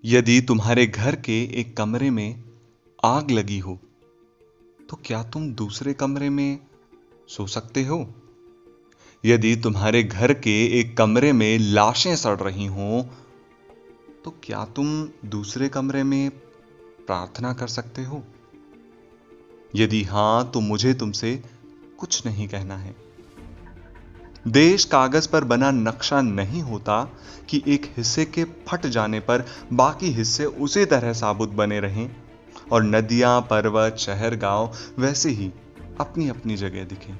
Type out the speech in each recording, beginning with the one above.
यदि तुम्हारे घर के एक कमरे में आग लगी हो तो क्या तुम दूसरे कमरे में सो सकते हो? यदि तुम्हारे घर के एक कमरे में लाशें सड़ रही हों तो क्या तुम दूसरे कमरे में प्रार्थना कर सकते हो? यदि हां तो मुझे तुमसे कुछ नहीं कहना है। देश कागज पर बना नक्शा नहीं होता कि एक हिस्से के फट जाने पर बाकी हिस्से उसी तरह साबुत बने रहें और नदियां, पर्वत, शहर, गांव वैसे ही अपनी अपनी जगह दिखें,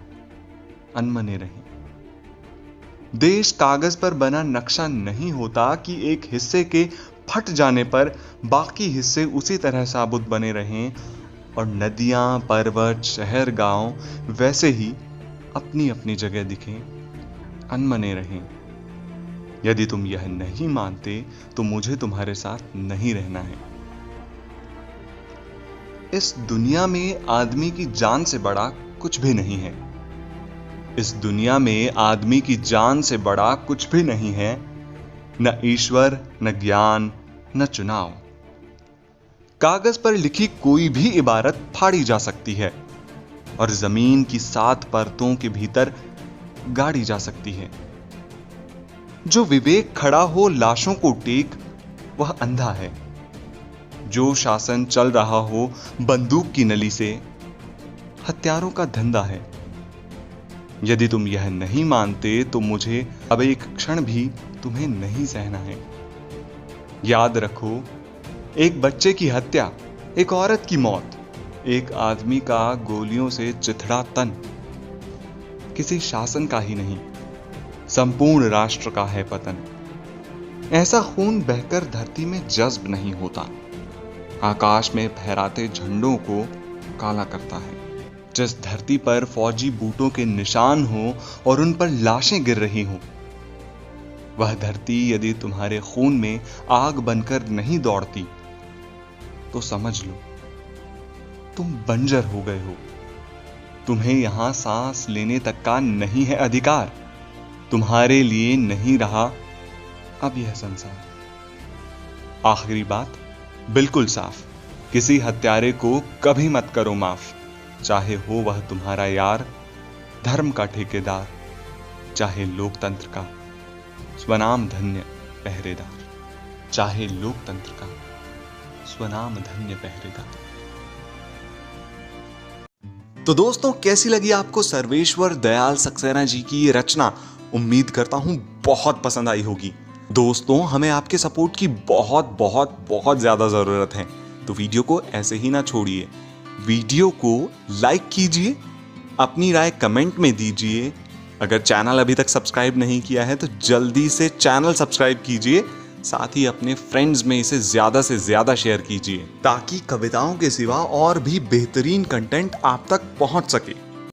अनमने रहें। देश कागज पर बना नक्शा नहीं होता कि एक हिस्से के फट जाने पर बाकी हिस्से उसी तरह साबुत बने रहें और नदियां, पर्वत, शहर, गांव वैसे ही अपनी अपनी जगह दिखें, अनमने रहें। यदि तुम यह नहीं मानते तो मुझे तुम्हारे साथ नहीं रहना है। इस दुनिया में आदमी की जान से बड़ा कुछ भी नहीं है। इस दुनिया में आदमी की जान से बड़ा कुछ भी नहीं है। न ईश्वर, न ज्ञान, न चुनाव। कागज पर लिखी कोई भी इबारत फाड़ी जा सकती है और जमीन की 7 परतों के भीतर गाड़ी जा सकती है। जो विवेक खड़ा हो लाशों को टेक, वह अंधा है। जो शासन चल रहा हो बंदूक की नली से, हत्यारों का धंधा है। यदि तुम यह नहीं मानते तो मुझे अब एक क्षण भी तुम्हें नहीं सहना है। याद रखो, एक बच्चे की हत्या, एक औरत की मौत, एक आदमी का गोलियों से चिथड़ा तन किसी शासन का ही नहीं, संपूर्ण राष्ट्र का है पतन। ऐसा खून बहकर धरती में जज्ब नहीं होता, आकाश में फहराते झंडों को काला करता है। जिस धरती पर फौजी बूटों के निशान हो और उन पर लाशें गिर रही हों, वह धरती यदि तुम्हारे खून में आग बनकर नहीं दौड़ती तो समझ लो तुम बंजर हो गए हो। तुम्हें यहां सांस लेने तक का नहीं है अधिकार। तुम्हारे लिए नहीं रहा अब यह संसार। आखिरी बात बिल्कुल साफ, किसी हत्यारे को कभी मत करो माफ, चाहे हो वह तुम्हारा यार, धर्म का ठेकेदार, चाहे लोकतंत्र का स्वनाम धन्य पहरेदार, चाहे लोकतंत्र का स्वनाम धन्य पहरेदार। तो दोस्तों, कैसी लगी आपको सर्वेश्वर दयाल सक्सेना जी की ये रचना? उम्मीद करता हूं बहुत पसंद आई होगी। दोस्तों, हमें आपके सपोर्ट की बहुत बहुत बहुत ज्यादा जरूरत है, तो वीडियो को ऐसे ही ना छोड़िए। वीडियो को लाइक कीजिए, अपनी राय कमेंट में दीजिए। अगर चैनल अभी तक सब्सक्राइब नहीं किया है तो जल्दी से चैनल सब्सक्राइब कीजिए, साथ ही अपने फ्रेंड्स में इसे ज्यादा से ज्यादा शेयर कीजिए ताकि कविताओं के सिवा और भी बेहतरीन कंटेंट आप तक पहुंच सके।